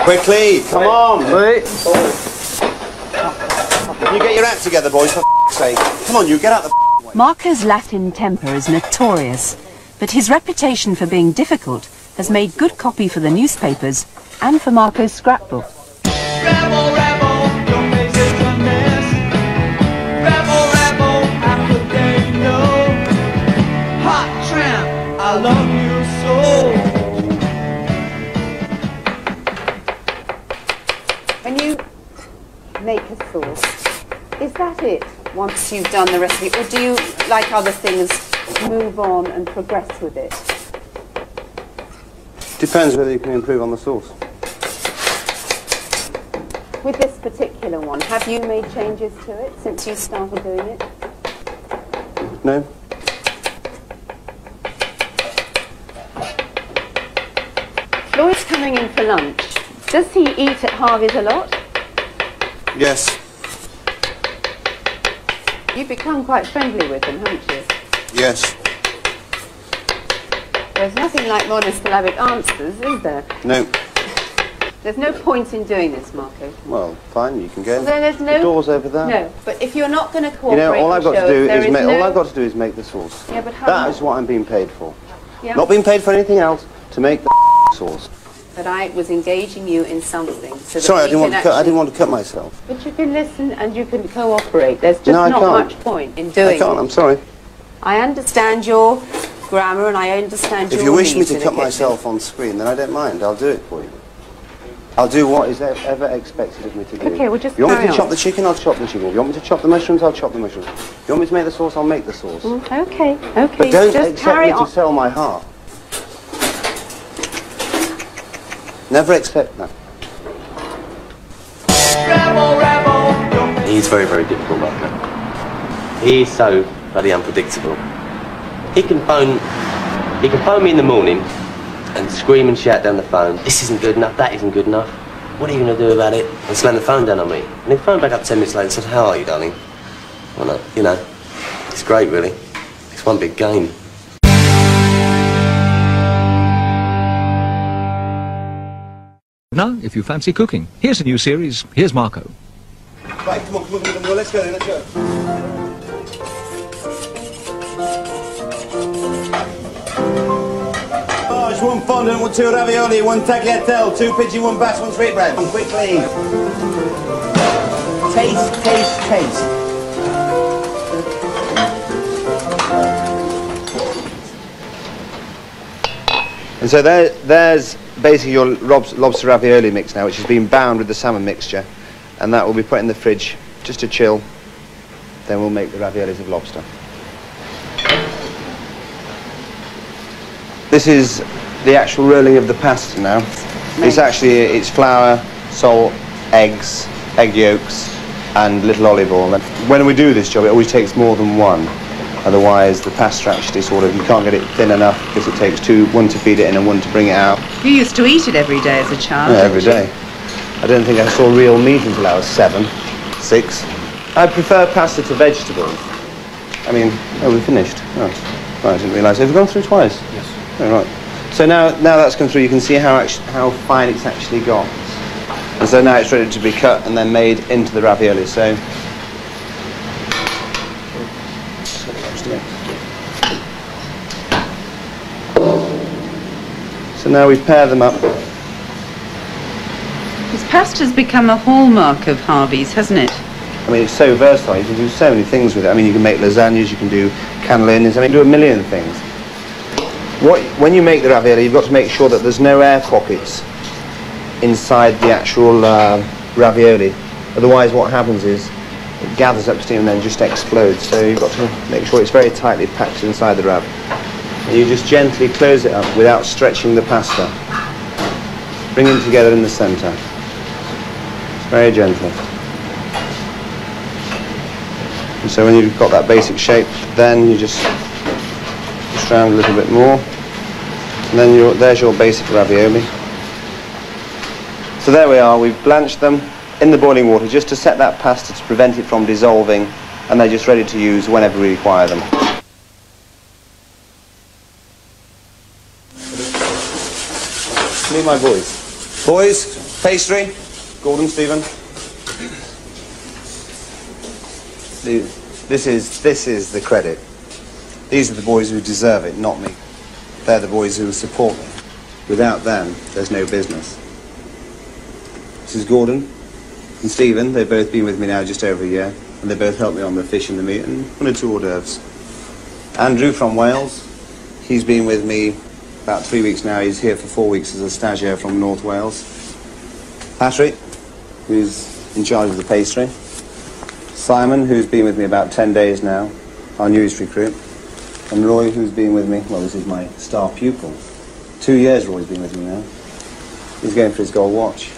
Quickly, come on. Wait. You get your act together, boys, for f***'s sake. Come on, you get out the way. Marco's Latin temper is notorious, but his reputation for being difficult has made good copy for the newspapers and for Marco's scrapbook. Rebel, rebel, your face is a mess. Rebel, rebel, after they know. Hot tramp, I love you so. When you make a sauce, is that it once you've done the recipe, or do you, like other things, move on and progress with it? Depends whether you can improve on the sauce. With this particular one, have you made changes to it since you started doing it? No? Lloyd's coming in for lunch. Does he eat at Harvey's a lot? Yes. You've become quite friendly with him, haven't you? Yes. There's nothing like monosyllabic answers, is there? No. There's no point in doing this, Marco. Well, fine, you can go. Well, there's no... The door's over there. No, but if you're not going to cooperate, You know, all I've got to do is no... all I've got to do is make the sauce. Yeah, but how That much? is what I'm being paid for. Yeah. Not being paid for anything else, to make the sauce. But I was engaging you in something. So that Sorry, I we didn't want can to cut. I actually- didn't want to cut myself. But you can listen and you can cooperate. There's just No, I not can't. much point in doing I can't. it. I'm sorry. I understand your grammar and I understand your If you wish me needs to in the cut kitchen. myself on screen, then I don't mind. I'll do it for you. I'll do what is ever expected of me to do. Okay, well, just If you want me carry to chop on. the chicken, I'll chop the chicken. If you want me to chop the mushrooms, I'll chop the mushrooms. If you want me to make the sauce, I'll make the sauce. Okay, okay. But don't just expect carry me on. to sell my heart. Never expect that. Rebel, rebel, your face. He's very, very difficult, Marco. He is so bloody unpredictable. He can phone me in the morning and scream and shout down the phone, this isn't good enough, that isn't good enough. What are you going to do about it? And slam the phone down on me. And he'd phone back up 10 minutes later and said, how are you, darling? Well, you know, it's great, really. It's one big game. Now, if you fancy cooking, here's a new series. Here's Marco. Right, come on, let's go then, let's go. Oh, one fondant, 2 ravioli, 1 tagliatelle, 2 pigeon, 1 bass, 1 sweetbread. Come quickly. Taste, taste, taste. And so there's basically your lobster ravioli mix now, which has been bound with the salmon mixture, and that will be put in the fridge just to chill. Then we'll make the raviolis of lobster. This is the actual rolling of the pasta now. It's flour, salt, eggs, egg yolks, and little olive oil. And when we do this job, it always takes more than one. Otherwise, the pasta actually you can't get it thin enough because it takes one to feed it in and 1 to bring it out. You used to eat it every day as a child. Yeah, every day. I don't think I saw real meat until I was 7, 6. I prefer pasta to vegetables. I mean, we finished. Oh, right, I didn't realise. Have you gone through twice? Yes. Oh, right. So now that's gone through, you can see how fine it's actually got. And so now it's ready to be cut and then made into the ravioli. So now we pair them up. This pasta's become a hallmark of Harvey's, hasn't it? I mean, it's so versatile. You can do so many things with it. I mean, you can make lasagnas, you can do cannellinis. I mean, you can do a million things. When you make the ravioli, you've got to make sure that there's no air pockets inside the actual ravioli. Otherwise, what happens is it gathers up steam and then just explodes. So you've got to make sure it's very tightly packed inside the rav. And you just gently close it up without stretching the pasta. Bring them together in the centre. It's very gentle. And so when you've got that basic shape, then you just push around a little bit more. And then there's your basic ravioli. So there we are, we've blanched them in the boiling water just to set that pasta to prevent it from dissolving, and they're just ready to use whenever we require them. Meet my boys. Boys, pastry. Gordon, Stephen. This is the credit. These are the boys who deserve it, not me. They're the boys who support me. Without them, there's no business. This is Gordon and Stephen. They've both been with me now just over a year, and they both helped me on the fish and the meat and one or two hors d'oeuvres. Andrew from Wales, he's been with me about 3 weeks now. He's here for 4 weeks as a stagiaire from North Wales. Patrick, who's in charge of the pastry. Simon, who's been with me about 10 days now, our newest recruit. And Roy, who's been with me, well, this is my star pupil. 2 years Roy's been with me now. He's going for his gold watch.